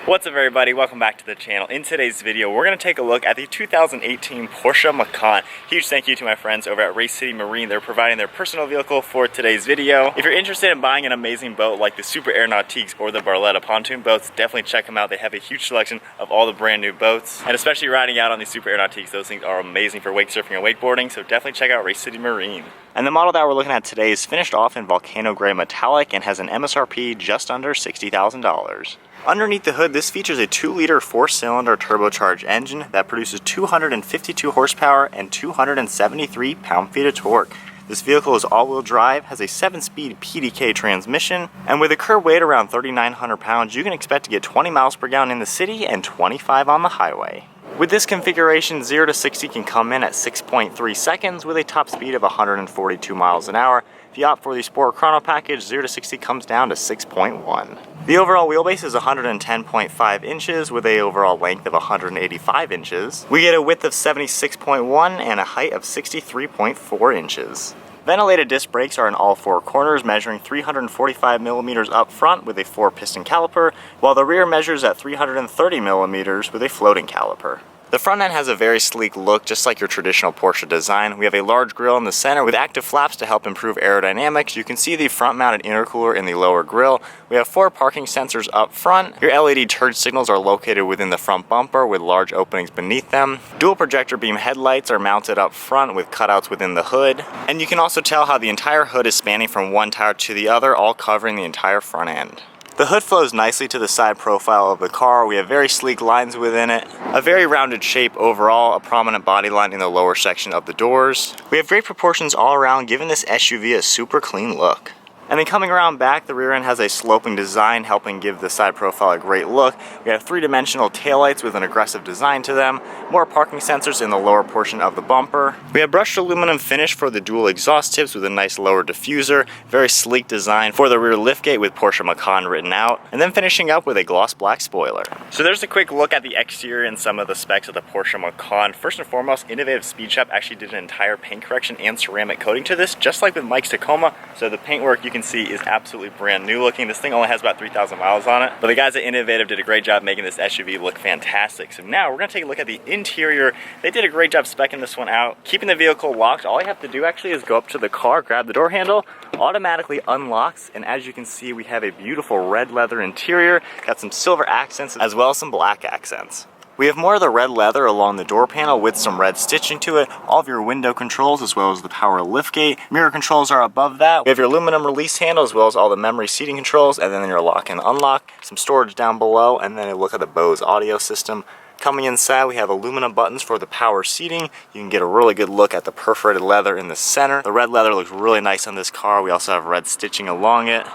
What's up everybody, welcome back to the channel. In today's video, we're going to take a look at the 2018 Porsche Macan. Huge thank you to my friends over at Race City Marine. They're providing their personal vehicle for today's video. If you're interested in buying an amazing boat like the Super Air Nautiques or the Barletta pontoon boats, definitely check them out. They have a huge selection of all the brand new boats. And especially riding out on the Super Air Nautiques, those things are amazing for wake surfing and wakeboarding, so definitely check out Race City Marine. And the model that we're looking at today is finished off in volcano gray metallic and has an MSRP just under $60,000. Underneath the hood, this features a 2-liter 4-cylinder turbocharged engine that produces 252 horsepower and 273 pound-feet of torque. This vehicle is all-wheel drive, has a 7-speed PDK transmission, and with a curb weight around 3,900 pounds, you can expect to get 20 miles per gallon in the city and 25 on the highway. With this configuration, 0 to 60 can come in at 6.3 seconds with a top speed of 142 miles an hour. If you opt for the Sport Chrono package, 0 to 60 comes down to 6.1. The overall wheelbase is 110.5 inches with an overall length of 185 inches. We get a width of 76.1 and a height of 63.4 inches. Ventilated disc brakes are in all 4 corners, measuring 345 millimeters up front with a 4-piston caliper, while the rear measures at 330 millimeters with a floating caliper. The front end has a very sleek look, just like your traditional Porsche design. We have a large grille in the center with active flaps to help improve aerodynamics. You can see the front-mounted intercooler in the lower grille. We have 4 parking sensors up front. Your LED turn signals are located within the front bumper with large openings beneath them. Dual projector beam headlights are mounted up front with cutouts within the hood. And you can also tell how the entire hood is spanning from one tire to the other, all covering the entire front end. The hood flows nicely to the side profile of the car. We have very sleek lines within it, a very rounded shape overall, a prominent body line in the lower section of the doors. We have great proportions all around, giving this SUV a super clean look. And then coming around back, the rear end has a sloping design, helping give the side profile a great look. We have 3-dimensional taillights with an aggressive design to them, more parking sensors in the lower portion of the bumper. We have brushed aluminum finish for the dual exhaust tips with a nice lower diffuser, very sleek design for the rear liftgate with Porsche Macan written out, and then finishing up with a gloss black spoiler. So there's a quick look at the exterior and some of the specs of the Porsche Macan. First and foremost, Innovative Speed Shop actually did an entire paint correction and ceramic coating to this, just like with Mike's Tacoma. So the paintwork you can see is absolutely brand new looking. This thing only has about 3,000 miles on it, but the guys at Innovative did a great job making this SUV look fantastic. So now we're going to take a look at the interior. They did a great job speccing this one out, keeping the vehicle locked. All you have to do actually is go up to the car, grab the door handle, automatically unlocks, and as you can see, we have a beautiful red leather interior, got some silver accents as well as some black accents. We have more of the red leather along the door panel with some red stitching to it, all of your window controls as well as the power liftgate. Mirror controls are above that. We have your aluminum release handle as well as all the memory seating controls, and then your lock and unlock, some storage down below, and then a look at the Bose audio system. Coming inside, we have aluminum buttons for the power seating. You can get a really good look at the perforated leather in the center. The red leather looks really nice on this car. We also have red stitching along it.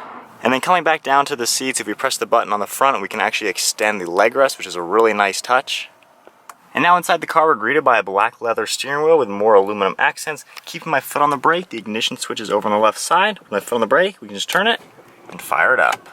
And then coming back down to the seats, if we press the button on the front, we can actually extend the leg rest, which is a really nice touch. And now inside the car, we're greeted by a black leather steering wheel with more aluminum accents. Keeping my foot on the brake, the ignition switch is over on the left side. With my foot on the brake, we can just turn it and fire it up.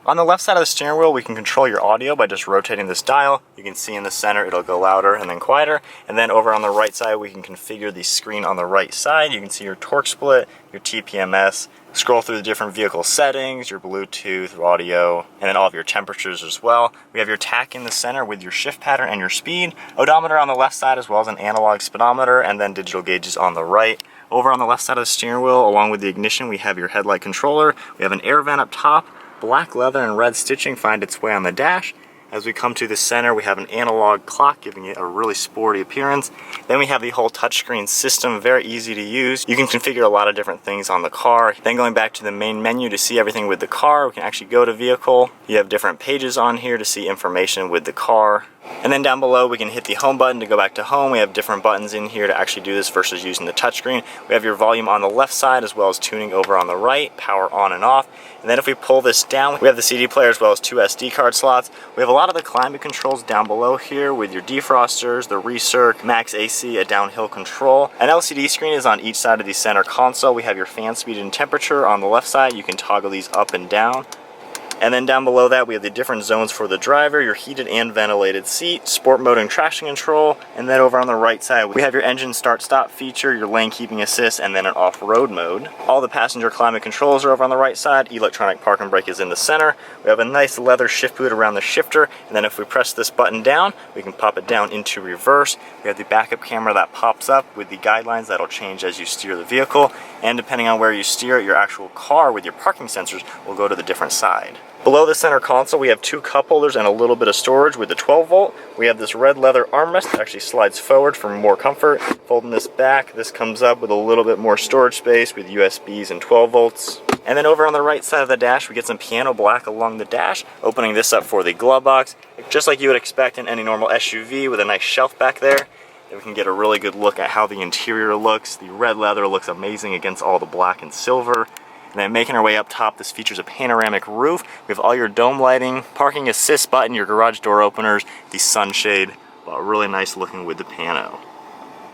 On the left side of the steering wheel, we can control your audio by just rotating this dial. You can see in the center, it'll go louder and then quieter. And then over on the right side, we can configure the screen on the right side. You can see your torque split, your TPMS, scroll through the different vehicle settings, your Bluetooth, audio, and then all of your temperatures as well. We have your tach in the center with your shift pattern and your speed, odometer on the left side as well as an analog speedometer, and then digital gauges on the right. Over on the left side of the steering wheel, along with the ignition, we have your headlight controller. We have an air vent up top. Black leather and red stitching find its way on the dash. As we come to the center, we have an analog clock giving it a really sporty appearance. Then we have the whole touchscreen system, very easy to use. You can configure a lot of different things on the car. Then going back to the main menu to see everything with the car, we can actually go to vehicle. You have different pages on here to see information with the car. And then down below, we can hit the home button to go back to home. We have different buttons in here to actually do this versus using the touchscreen. We have your volume on the left side as well as tuning over on the right, power on and off. And then if we pull this down, we have the CD player as well as 2 SD card slots. We have a lot of the climate controls down below here with your defrosters, the recirc, max AC, a downhill control. An LCD screen is on each side of the center console. We have your fan speed and temperature on the left side. You can toggle these up and down. And then down below that, we have the different zones for the driver, your heated and ventilated seat, sport mode and traction control. And then over on the right side, we have your engine start-stop feature, your lane keeping assist, and then an off-road mode. All the passenger climate controls are over on the right side. Electronic park and brake is in the center. We have a nice leather shift boot around the shifter. And then if we press this button down, we can pop it down into reverse. We have the backup camera that pops up with the guidelines that'll change as you steer the vehicle. And depending on where you steer it, your actual car with your parking sensors will go to the different side. Below the center console, we have 2 cup holders and a little bit of storage with the 12 volt. We have this red leather armrest that actually slides forward for more comfort. Folding this back, this comes up with a little bit more storage space with USBs and 12 volts. And then over on the right side of the dash, we get some piano black along the dash, opening this up for the glove box, just like you would expect in any normal SUV with a nice shelf back there. Then we can get a really good look at how the interior looks. The red leather looks amazing against all the black and silver. And then making our way up top, this features a panoramic roof. We have all your dome lighting, parking assist button, your garage door openers, the sunshade, but really nice looking with the pano.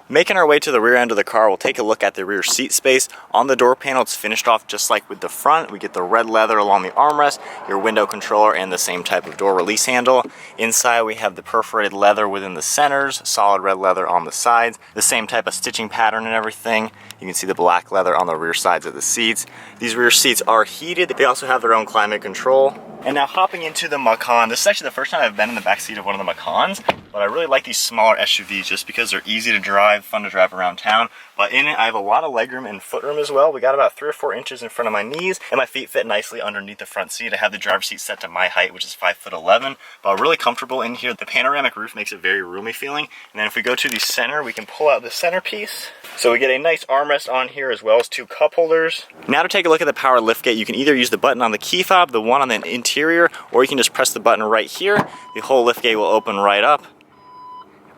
Making our way to the rear end of the car, we'll take a look at the rear seat space. On the door panel, it's finished off just like with the front. We get the red leather along the armrest, your window controller, and the same type of door release handle. Inside, we have the perforated leather within the centers, solid red leather on the sides, the same type of stitching pattern and everything. You can see the black leather on the rear sides of the seats. These rear seats are heated. They also have their own climate control. And now hopping into the Macan, this is actually the first time I've been in the back seat of one of the Macans, but I really like these smaller SUVs just because they're easy to drive, fun to drive around town. But in it, I have a lot of legroom and footroom as well. We got about 3 or 4 inches in front of my knees, and my feet fit nicely underneath the front seat. I have the driver's seat set to my height, which is 5'11", but really comfortable in here. The panoramic roof makes it very roomy feeling. And then if we go to the center, we can pull out the centerpiece. So we get a nice armrest on here as well as 2 cup holders. Now to take a look at the power liftgate, you can either use the button on the key fob, the one on the interior, or you can just press the button right here. The whole liftgate will open right up.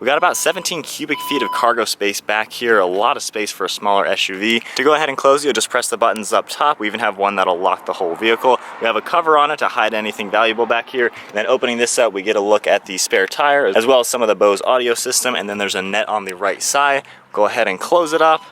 We got about 17 cubic feet of cargo space back here, a lot of space for a smaller SUV. To go ahead and close, you'll just press the buttons up top. We even have one that'll lock the whole vehicle. We have a cover on it to hide anything valuable back here. And then opening this up, we get a look at the spare tire, as well as some of the Bose audio system, and then there's a net on the right side. Go ahead and close it up.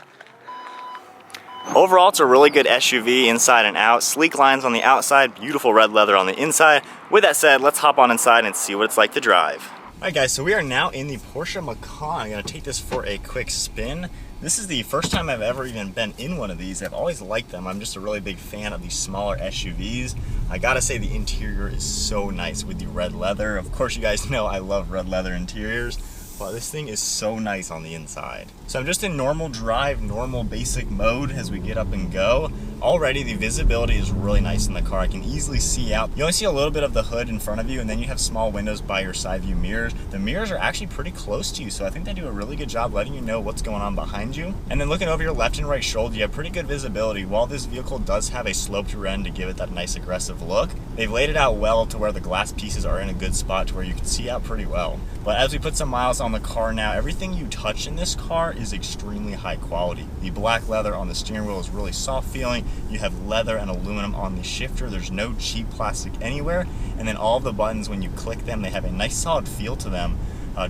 Overall, it's a really good SUV inside and out. Sleek lines on the outside, beautiful red leather on the inside. With that said, let's hop on inside and see what it's like to drive. Alright guys, so we are now in the Porsche Macan. I'm going to take this for a quick spin. This is the first time I've ever even been in one of these. I've always liked them. I'm just a really big fan of these smaller SUVs. I gotta say the interior is so nice with the red leather. Of course you guys know I love red leather interiors. But this thing is so nice on the inside. So I'm just in normal drive, normal basic mode as we get up and go. Already the visibility is really nice in the car. I can easily see out. You only see a little bit of the hood in front of you, and then you have small windows by your side view mirrors. The mirrors are actually pretty close to you, so I think they do a really good job letting you know what's going on behind you. And then looking over your left and right shoulder, you have pretty good visibility. While this vehicle does have a sloped rear end to give it that nice aggressive look, they've laid it out well to where the glass pieces are in a good spot to where you can see out pretty well. But as we put some miles on the car now, everything you touch in this car is extremely high quality. The black leather on the steering wheel is really soft feeling. You have leather and aluminum on the shifter. There's no cheap plastic anywhere. And then all of the buttons, when you click them, they have a nice solid feel to them.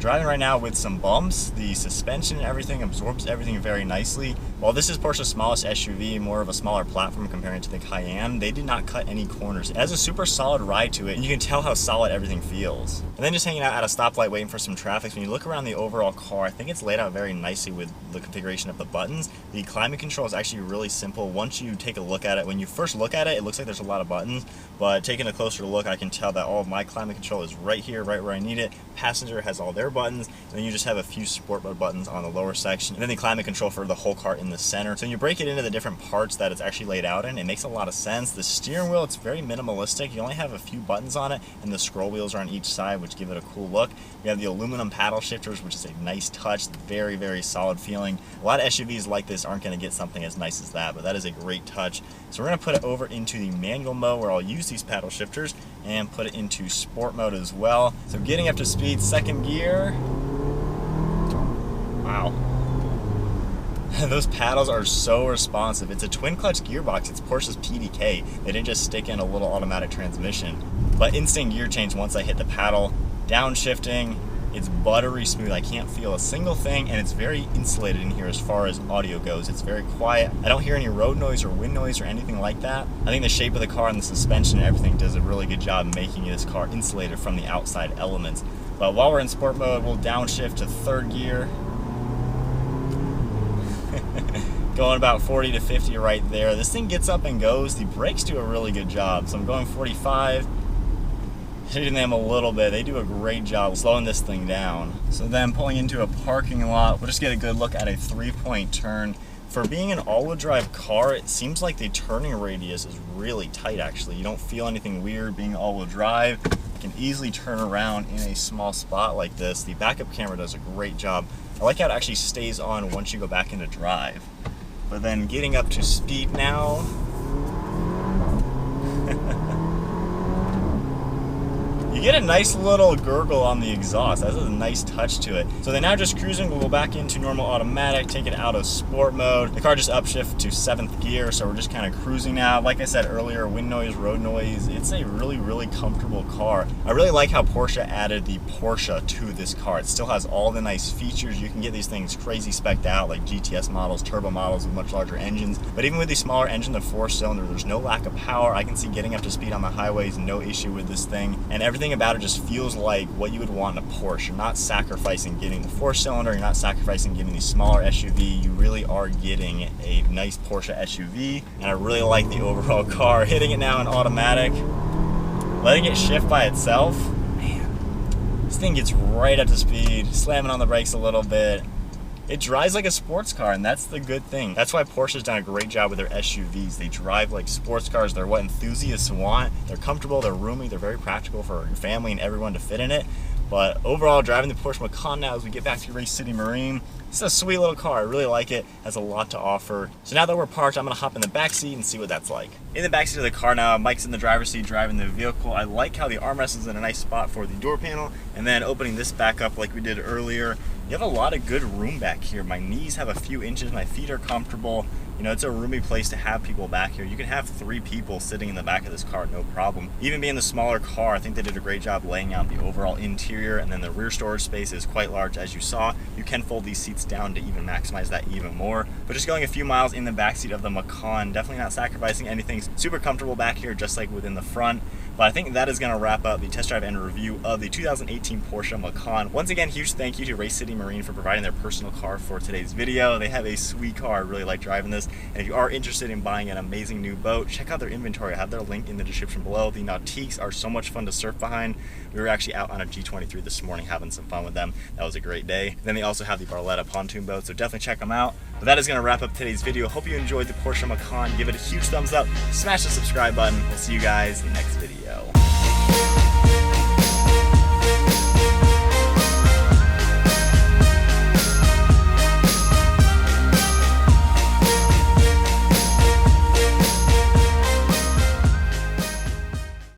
Driving right now with some bumps, the suspension and everything absorbs everything very nicely. While this is Porsche's smallest SUV, more of a smaller platform comparing to the Cayenne, they did not cut any corners. It has a super solid ride to it, and you can tell how solid everything feels. And then just hanging out at a stoplight waiting for some traffic, when you look around the overall car, I think it's laid out very nicely with the configuration of the buttons. The climate control is actually really simple. Once you take a look at it, when you first look at it, it looks like there's a lot of buttons, but taking a closer look, I can tell that all of my climate control is right here, right where I need it. Passenger has all their buttons, and then you just have a few sport mode buttons on the lower section, and then the climate control for the whole car in the center. So when you break it into the different parts that it's actually laid out in, it makes a lot of sense. The steering wheel, it's very minimalistic. You only have a few buttons on it, and the scroll wheels are on each side, which give it a cool look. We have the aluminum paddle shifters, which is a nice touch, very, very solid feeling. A lot of SUVs like this aren't going to get something as nice as that, but that is a great touch. So we're going to put it over into the manual mode where I'll use these paddle shifters and put it into sport mode as well. So getting up to speed, second gear. Wow. Those paddles are so responsive. It's a twin clutch gearbox. It's Porsche's PDK. They didn't just stick in a little automatic transmission. But instant gear change once I hit the paddle, downshifting, It's buttery smooth. I can't feel a single thing, and it's very insulated in here as far as audio goes. It's very quiet. I don't hear any road noise or wind noise or anything like that. I think the shape of the car and the suspension and everything does a really good job making this car insulated from the outside elements. But while we're in sport mode, we'll downshift to third gear. Going about 40 to 50 right there. This thing gets up and goes. The brakes do a really good job. So I'm going 45, hitting them a little bit. They do a great job slowing this thing down. So then pulling into a parking lot, we'll just get a good look at a 3-point turn. For being an all-wheel drive car, it seems like the turning radius is really tight actually. You don't feel anything weird being all-wheel drive. You can easily turn around in a small spot like this. The backup camera does a great job. I like how it actually stays on once you go back into drive. But then getting up to speed now. You get a nice little gurgle on the exhaust. That has a nice touch to it. So then now just cruising, we'll go back into normal automatic, take it out of sport mode. The car just upshift to 7th gear, so we're just kind of cruising now. Like I said earlier, wind noise, road noise, it's a really, really comfortable car. I really like how Porsche added the Porsche to this car. It still has all the nice features. You can get these things crazy spec'd out, like GTS models, turbo models with much larger engines. But even with the smaller engine, the 4-cylinder, there's no lack of power. I can see getting up to speed on the highways, no issue with this thing. And everything about it just feels like what you would want in a Porsche. You're not sacrificing getting the 4-cylinder, you're not sacrificing getting the smaller SUV. You really are getting a nice Porsche SUV, and I really like the overall car. Hitting it now in automatic, letting it shift by itself. Man, this thing gets right up to speed, slamming on the brakes a little bit. It drives like a sports car, and that's the good thing. That's why Porsche's done a great job with their SUVs. They drive like sports cars. They're what enthusiasts want. They're comfortable, they're roomy, they're very practical for your family and everyone to fit in it. But overall, driving the Porsche Macan now as we get back to Race City Marine, it's a sweet little car. I really like it. Has a lot to offer. So now that we're parked, I'm gonna hop in the back seat and see what that's like. In the back seat of the car now, Mike's in the driver's seat driving the vehicle. I like how the armrest is in a nice spot for the door panel, and then opening this back up like we did earlier. You have a lot of good room back here. My knees have a few inches, my feet are comfortable. You know, it's a roomy place to have people back here. You can have 3 people sitting in the back of this car, no problem. Even being the smaller car, I think they did a great job laying out the overall interior, and then the rear storage space is quite large, as you saw. You can fold these seats down to even maximize that even more. But just going a few miles in the backseat of the Macan, definitely not sacrificing anything. Super comfortable back here, just like within the front. But I think that is going to wrap up the test drive and review of the 2018 Porsche Macan. Once again, huge thank you to Race City Marine for providing their personal car for today's video. They have a sweet car. I really like driving this. And if you are interested in buying an amazing new boat, check out their inventory. I have their link in the description below. The Nautiques are so much fun to surf behind. We were actually out on a G23 this morning having some fun with them. That was a great day. Then they also have the Barletta pontoon boat, so definitely check them out. But that is going to wrap up today's video. Hope you enjoyed the Porsche Macan. Give it a huge thumbs up. Smash the subscribe button. We'll see you guys in the next video.